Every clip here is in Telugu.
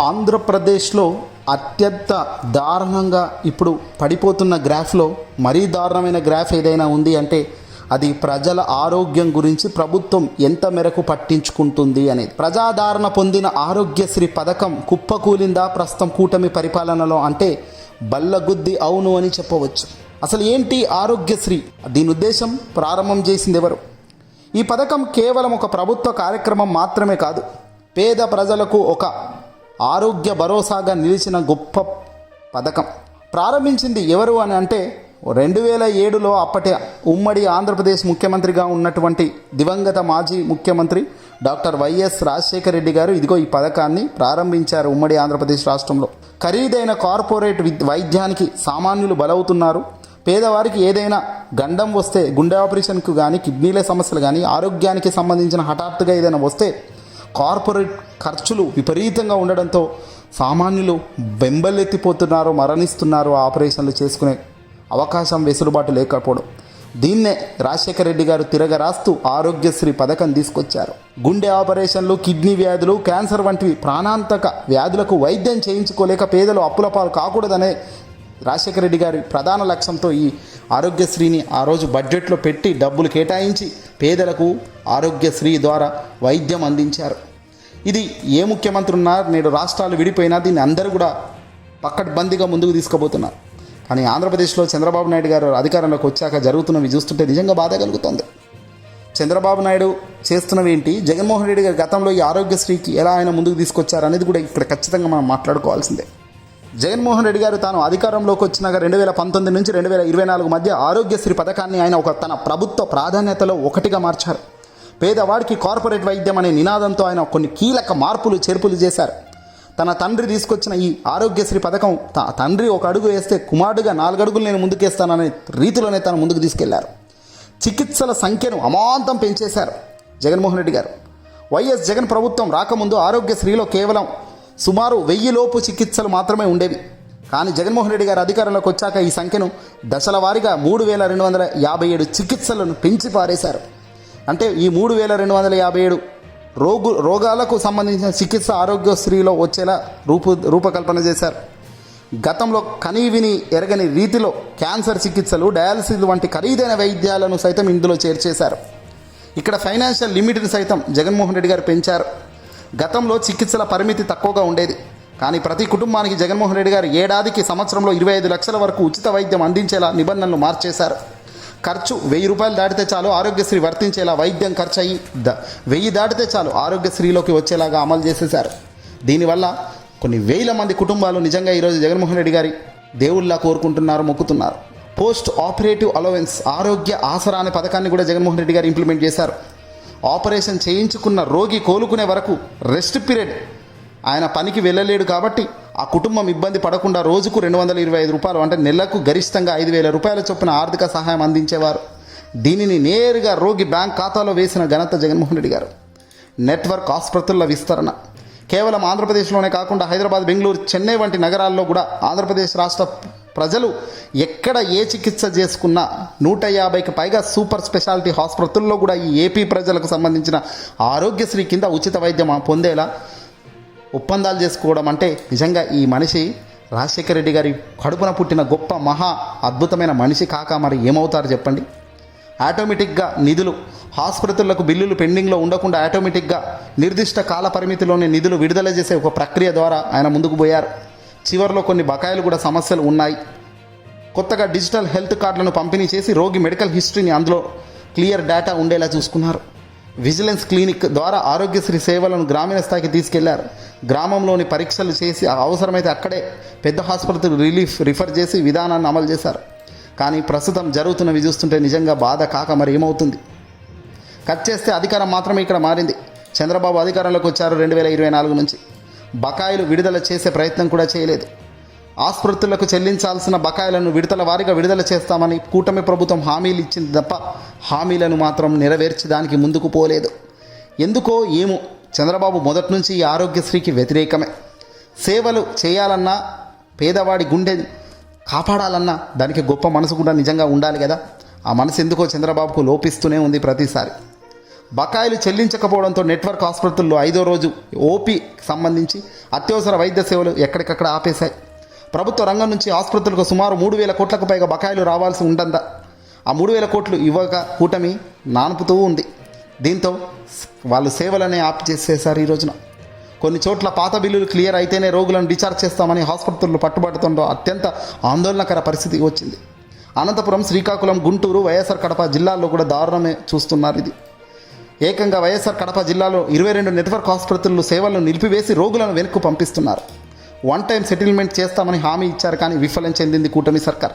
ఆంధ్రప్రదేశ్లో అత్యంత దారుణంగా ఇప్పుడు పడిపోతున్న గ్రాఫ్లో మరీ దారుణమైన గ్రాఫ్ ఏదైనా ఉంది అంటే అది ప్రజల ఆరోగ్యం గురించి ప్రభుత్వం ఎంత మేరకు పట్టించుకుంటుంది అనేది. ప్రజాదరణ పొందిన ఆరోగ్యశ్రీ పథకం కుప్పకూలిందా ప్రస్తుతం కూటమి పరిపాలనలో అంటే బల్లగుద్ది అవును అని చెప్పవచ్చు. అసలు ఏంటి ఆరోగ్యశ్రీ? దీని ఉద్దేశం, ప్రారంభం చేసింది ఎవరు? ఈ పథకం కేవలం ఒక ప్రభుత్వ కార్యక్రమం మాత్రమే కాదు, పేద ప్రజలకు ఒక ఆరోగ్య భరోసాగా నిలిచిన గొప్ప పథకం. ప్రారంభించింది ఎవరు అని అంటే 2007లో అప్పటి ఉమ్మడి ఆంధ్రప్రదేశ్ ముఖ్యమంత్రిగా ఉన్నటువంటి దివంగత మాజీ ముఖ్యమంత్రి డాక్టర్ వైఎస్ రాజశేఖర రెడ్డి గారు ఇదిగో ఈ పథకాన్ని ప్రారంభించారు ఉమ్మడి ఆంధ్రప్రదేశ్ రాష్ట్రంలో. ఖరీదైన కార్పొరేట్ వైద్యానికి సామాన్యులు బలవుతున్నారు. పేదవారికి ఏదైనా గండం వస్తే, గుండె ఆపరేషన్కు కానీ, కిడ్నీల సమస్యలు కానీ, ఆరోగ్యానికి సంబంధించిన హఠాత్తుగా ఏదైనా వస్తే కార్పొరేట్ ఖర్చులు విపరీతంగా ఉండడంతో సామాన్యులు బెంబలెత్తిపోతున్నారు, మరణిస్తున్నారు. ఆపరేషన్లు చేసుకునే అవకాశం, వెసులుబాటు లేకపోవడం. దీన్నే రాజశేఖర రెడ్డి గారు తిరగరాస్తూ ఆరోగ్యశ్రీ పథకం తీసుకొచ్చారు. గుండె ఆపరేషన్లు, కిడ్నీ వ్యాధులు, క్యాన్సర్ వంటివి ప్రాణాంతక వ్యాధులకు వైద్యం చేయించుకోలేక పేదలు అప్పుల పాలు కాకూడదనే రాజశేఖర రెడ్డి గారి ప్రధాన లక్ష్యంతో ఈ ఆరోగ్యశ్రీని ఆ రోజు బడ్జెట్లో పెట్టి డబ్బులు కేటాయించి పేదలకు ఆరోగ్యశ్రీ ద్వారా వైద్యం అందించారు. ఇది ఏ ముఖ్యమంత్రి ఉన్నారు, నేడు రాష్ట్రాలు విడిపోయినా దీన్ని అందరూ కూడా పక్కడ్బందీగా ముందుకు తీసుకుపోతున్నారు. కానీ ఆంధ్రప్రదేశ్లో చంద్రబాబు నాయుడు గారు అధికారంలోకి వచ్చాక జరుగుతున్నవి చూస్తుంటే నిజంగా బాధ కలుగుతుంది. చంద్రబాబు నాయుడు చేస్తున్నవి ఏంటి, జగన్మోహన్ రెడ్డి గారు గతంలో ఈ ఆరోగ్యశ్రీకి ఎలా ఆయన ముందుకు తీసుకొచ్చారు అనేది కూడా ఇక్కడ ఖచ్చితంగా మనం మాట్లాడుకోవాల్సిందే. జగన్మోహన్ రెడ్డి గారు తాను అధికారంలోకి వచ్చినాక 2019 నుంచి 2024 మధ్య ఆరోగ్యశ్రీ పథకాన్ని ఆయన తన ప్రభుత్వ ప్రాధాన్యతలో ఒకటిగా మార్చారు. పేదవాడికి కార్పొరేట్ వైద్యం అనే నినాదంతో ఆయన కొన్ని కీలక మార్పులు చేర్పులు చేశారు. తన తండ్రి తీసుకొచ్చిన ఈ ఆరోగ్యశ్రీ పథకం తండ్రి ఒక అడుగు వేస్తే కుమారుడుగా 4 అడుగులు నేను ముందుకేస్తాననే రీతిలోనే తను ముందుకు తీసుకెళ్లారు. చికిత్సల సంఖ్యను అమాంతం పెంచేశారు జగన్మోహన్ రెడ్డి గారు. వైఎస్ జగన్ ప్రభుత్వం రాకముందు ఆరోగ్యశ్రీలో కేవలం సుమారు 1000 లోపు చికిత్సలు మాత్రమే ఉండేవి. కానీ జగన్మోహన్ రెడ్డి గారు అధికారంలోకి వచ్చాక ఈ సంఖ్యను దశల వారీగా 3257 చికిత్సలను పెంచి పారేశారు. అంటే ఈ 3257 రోగాలకు సంబంధించిన చికిత్స ఆరోగ్యశ్రీలో వచ్చేలా రూపకల్పన చేశారు. గతంలో కనీవిని ఎరగని రీతిలో క్యాన్సర్ చికిత్సలు, డయాలసిస్ వంటి ఖరీదైన వైద్యాలను సైతం ఇందులో చేర్చేశారు. ఇక్కడ ఫైనాన్షియల్ లిమిట్ని సైతం జగన్మోహన్ రెడ్డి గారు పెంచారు. గతంలో చికిత్సల పరిమితి తక్కువగా ఉండేది. కానీ ప్రతి కుటుంబానికి జగన్మోహన్ రెడ్డి గారు ఏడాదికి, సంవత్సరంలో 25 లక్షల వరకు ఉచిత వైద్యం అందించేలా నిబంధనలు మార్చేశారు. ఖర్చు 1000 రూపాయలు దాటితే చాలు ఆరోగ్యశ్రీ వర్తించేలా, వైద్యం ఖర్చు అయ్యి 1000 దాటితే చాలు ఆరోగ్యశ్రీలోకి వచ్చేలాగా అమలు చేసేశారు. దీనివల్ల కొన్ని వేల మంది కుటుంబాలు నిజంగా ఈరోజు జగన్మోహన్ రెడ్డి గారి దేవుళ్ళ కోరుకుంటున్నారు, మొక్కుతున్నారు. పోస్ట్ ఆపరేటివ్ అలవెన్స్, ఆరోగ్య ఆసరా అనే పథకాన్ని కూడా జగన్మోహన్ రెడ్డి గారు ఇంప్లిమెంట్ చేశారు. ఆపరేషన్ చేయించుకున్న రోగి కోలుకునే వరకు రెస్ట్ పీరియడ్ ఆయన పనికి వెళ్ళలేడు కాబట్టి ఆ కుటుంబం ఇబ్బంది పడకుండా రోజుకు 225 రూపాయలు అంటే నెలకు గరిష్టంగా 5000 రూపాయల చొప్పున ఆర్థిక సహాయం అందించేవారు. దీనిని నేరుగా రోగి బ్యాంక్ ఖాతాలో వేసిన ఘనత జగన్మోహన్ రెడ్డి గారు. నెట్వర్క్ ఆసుపత్రుల విస్తరణ కేవలం ఆంధ్రప్రదేశ్లోనే కాకుండా హైదరాబాద్, బెంగళూరు, చెన్నై వంటి నగరాల్లో కూడా ఆంధ్రప్రదేశ్ రాష్ట్ర ప్రజలు ఎక్కడ ఏ చికిత్స చేసుకున్నా 150కి పైగా సూపర్ స్పెషాలిటీ హాస్పిటల్లో కూడా ఈ ఏపీ ప్రజలకు సంబంధించిన ఆరోగ్యశ్రీ కింద ఉచిత వైద్యం పొందేలా ఒప్పందాలు చేసుకోవడం అంటే నిజంగా ఈ మనిషి రాజశేఖర రెడ్డి గారి కడుపున పుట్టిన గొప్ప మహా అద్భుతమైన మనిషి కాక మరి ఏమవుతారు చెప్పండి. ఆటోమేటిక్గా నిధులు, ఆసుపత్రులకు బిల్లులు పెండింగ్లో ఉండకుండా ఆటోమేటిక్గా నిర్దిష్ట కాల పరిమితిలోనే నిధులు విడుదల చేసే ఒక ప్రక్రియ ద్వారా ఆయన ముందుకు పోయారు. చివరిలో కొన్ని బకాయిలు కూడా సమస్యలు ఉన్నాయి. కొత్తగా డిజిటల్ హెల్త్ కార్డులను పంపిణీ చేసి రోగి మెడికల్ హిస్టరీని అందులో క్లియర్ డేటా ఉండేలా చూసుకున్నారు. విజిలెన్స్ క్లినిక్ ద్వారా ఆరోగ్యశ్రీ సేవలను గ్రామీణ స్థాయికి తీసుకెళ్లారు. గ్రామంలోని పరీక్షలు చేసి అవసరమైతే అక్కడే పెద్ద ఆసుపత్రికి రిఫర్ చేసి విధానాన్ని అమలు చేశారు. కానీ ప్రస్తుతం జరుగుతున్నవి చూస్తుంటే నిజంగా బాధ కాక మరి ఏమవుతుంది. కట్ చేస్తే అధికారం మాత్రమే ఇక్కడ మారింది. చంద్రబాబు అధికారంలోకి వచ్చారు 2024 నుంచి. బకాయిలు విడుదల చేసే ప్రయత్నం కూడా చేయలేదు. ఆసుపత్రులకు చెల్లించాల్సిన బకాయిలను విడతల వారీగా విడుదల చేస్తామని కూటమి ప్రభుత్వం హామీలు ఇచ్చింది తప్ప హామీలను మాత్రం నెరవేర్చడానికి ముందుకు పోలేదు. ఎందుకో ఏమో చంద్రబాబు మొదటి నుంచి ఈ ఆరోగ్యశ్రీకి వ్యతిరేకమే. సేవలు చేయాలన్నా, పేదవాడి గుండె కాపాడాలన్నా దానికి గొప్ప మనసు కూడా నిజంగా ఉండాలి కదా. ఆ మనసు ఎందుకో చంద్రబాబుకు లోపిస్తూనే ఉంది ప్రతిసారి. బకాయిలు చెల్లించకపోవడంతో నెట్వర్క్ ఆసుపత్రుల్లో 5వ రోజు ఓపీ సంబంధించి అత్యవసర వైద్య సేవలు ఎక్కడికక్కడ ఆపేశాయి. ప్రభుత్వ రంగం నుంచి ఆసుపత్రులకు సుమారు 3,000 కోట్లకు పైగా బకాయిలు రావాల్సి ఉంటుందా? ఆ 3,000 కోట్లు ఇవ్వక కూటమి నానుపుతూ ఉంది. దీంతో వాళ్ళు సేవలనే ఆప్ చేసేశారు. ఈ రోజున కొన్ని చోట్ల పాత బిల్లులు క్లియర్ అయితేనే రోగులను డిశ్చార్జ్ చేస్తామని ఆసుపత్రులు పట్టుబడుతుండో అత్యంత ఆందోళనకర పరిస్థితి వచ్చింది. అనంతపురం, శ్రీకాకుళం, గుంటూరు, వైఎస్ఆర్ కడప జిల్లాల్లో కూడా దారుణమే చూస్తున్నారు. ఇది ఏకంగా వైఎస్ఆర్ కడప జిల్లాలో 22 నెట్వర్క్ ఆసుపత్రులు సేవలను నిలిపివేసి రోగులను వెనక్కు పంపిస్తున్నారు. వన్ టైం సెటిల్మెంట్ చేస్తామని హామీ ఇచ్చారు, కానీ విఫలం చెందింది కూటమి సర్కార్.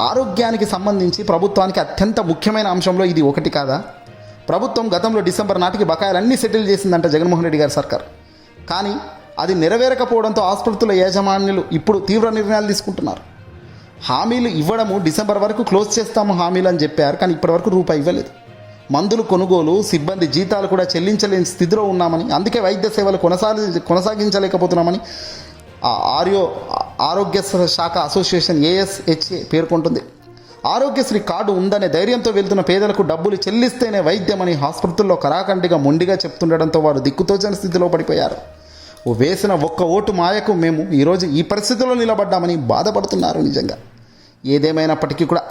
ఆరోగ్యానికి సంబంధించి ప్రభుత్వానికి అత్యంత ముఖ్యమైన అంశంలో ఇది ఒకటి కాదా? ప్రభుత్వం గతంలో డిసెంబర్ నాటికి బకాయిలన్నీ సెటిల్ చేసిందంట జగన్మోహన్ రెడ్డి గారి సర్కార్. కానీ అది నెరవేరకపోవడంతో ఆసుపత్రుల యాజమాన్యులు ఇప్పుడు తీవ్ర నిర్ణయాలు తీసుకుంటున్నారు. హామీలు ఇవ్వడము డిసెంబర్ వరకు క్లోజ్ చేస్తాము హామీలు అని చెప్పారు, కానీ ఇప్పటివరకు రూపాయి ఇవ్వలేదు. మందులు కొనుగోలు, సిబ్బంది జీతాలు కూడా చెల్లించలేని స్థితిలో ఉన్నామని, అందుకే వైద్య సేవలు కొనసాగించలేకపోతున్నామని ఆరోగ్య శాఖ అసోసియేషన్ ASHA పేర్కొంటుంది. ఆరోగ్యశ్రీ కార్డు ఉందనే ధైర్యంతో వెళ్తున్న పేదలకు డబ్బులు చెల్లిస్తేనే వైద్యమని ఆసుపత్రుల్లో కరాఖండిగా మొండిగా చెప్తుండడంతో వారు దిక్కుతోచని స్థితిలో పడిపోయారు. వేసిన ఒక్క ఓటు మాయకు మేము ఈరోజు ఈ పరిస్థితుల్లో నిలబడ్డామని బాధపడుతున్నారు. నిజంగా ఏదేమైనప్పటికీ కూడా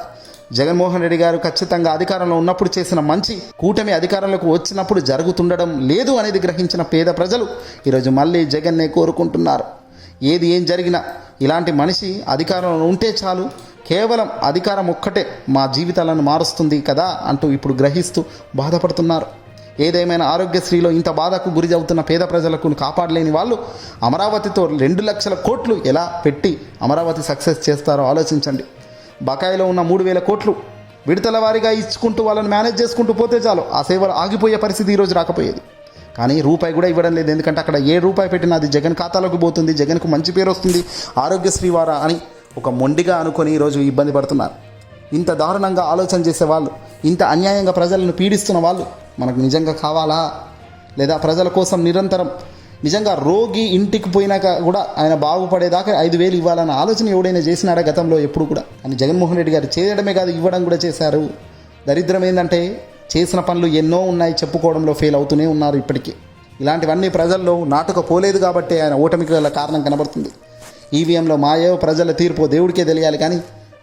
జగన్మోహన్ రెడ్డి గారు ఖచ్చితంగా అధికారంలో ఉన్నప్పుడు చేసిన మంచి కూటమి అధికారంలోకి వచ్చినప్పుడు జరుగుతుండడం లేదు అనేది గ్రహించిన పేద ప్రజలు ఈరోజు మళ్ళీ జగన్నే కోరుకుంటున్నారు. ఏం జరిగినా ఇలాంటి మనిషి అధికారంలో ఉంటే చాలు, కేవలం అధికారం ఒక్కటే మా జీవితాలను మారుస్తుంది కదా అంటూ ఇప్పుడు గ్రహిస్తూ బాధపడుతున్నారు. ఏదేమైనా ఆరోగ్యశ్రీలో ఇంత బాధకు గురి అవుతున్న పేద ప్రజలకు కాపాడలేని వాళ్ళు అమరావతితో 2 లక్షల కోట్లు ఎలా పెట్టి అమరావతి సక్సెస్ చేస్తారో ఆలోచించండి. బకాయిలో ఉన్న 3,000 కోట్లు విడతల వారీగా ఇచ్చుకుంటూ వాళ్ళని మేనేజ్ చేసుకుంటూ పోతే చాలు, ఆ సేవలు ఆగిపోయే పరిస్థితి ఈరోజు రాకపోయేది. కానీ రూపాయి కూడా ఇవ్వడం లేదు. ఎందుకంటే అక్కడ రూపాయి పెట్టినా అది జగన్ ఖాతాలోకి పోతుంది, జగన్కు మంచి పేరు వస్తుంది ఆరోగ్యశ్రీ వారా అని ఒక మొండిగా అనుకొని ఈరోజు ఇబ్బంది పడుతున్నారు. ఇంత దారుణంగా ఆలోచన చేసేవాళ్ళు, ఇంత అన్యాయంగా ప్రజలను పీడిస్తున్న వాళ్ళు మనకు నిజంగా కావాలా? లేదా ప్రజల కోసం నిరంతరం నిజంగా రోగి ఇంటికి పోయినాక కూడా ఆయన బాగుపడేదాకా 5,000 ఇవ్వాలన్న ఆలోచన ఎవడైనా చేసినాడా గతంలో ఎప్పుడు కూడా? అని జగన్మోహన్ రెడ్డి గారు చేయడమే కాదు, ఇవ్వడం కూడా చేశారు. దరిద్రం ఏంటంటే చేసిన పనులు ఎన్నో ఉన్నాయి, చెప్పుకోవడంలో ఫెయిల్ అవుతూనే ఉన్నారు ఇప్పటికీ. ఇలాంటివన్నీ ప్రజల్లో నాటుకపోలేదు కాబట్టి ఆయన ఓటమికి గల కారణం కనబడుతుంది. ఈవీఎంలో మాయో ప్రజల తీర్పు దేవుడికే తెలియాలి, కానీ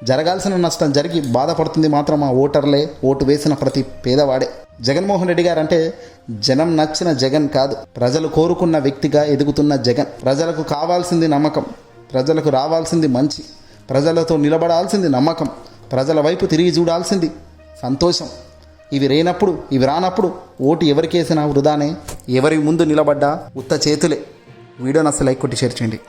జరగాల్సిన నష్టం జరిగి బాధపడుతుంది మాత్రం ఆ ఓటర్లే, ఓటు వేసిన ప్రతి పేదవాడే. జగన్మోహన్ రెడ్డి గారు అంటే జనం నచ్చిన జగన్ కాదు, ప్రజలు కోరుకున్న వ్యక్తిగా ఎదుగుతున్న జగన్. ప్రజలకు కావాల్సింది నమ్మకం, ప్రజలకు రావాల్సింది మంచి, ప్రజలతో నిలబడాల్సింది నమ్మకం, ప్రజల వైపు తిరిగి చూడాల్సింది సంతోషం. ఇవి రానప్పుడు ఓటు ఎవరికేసినా వృధానే, ఎవరి ముందు నిలబడ్డా ఉత్త చేతులే. వీడియోని అసలు లైక్ కొట్టి షేర్ చేయండి.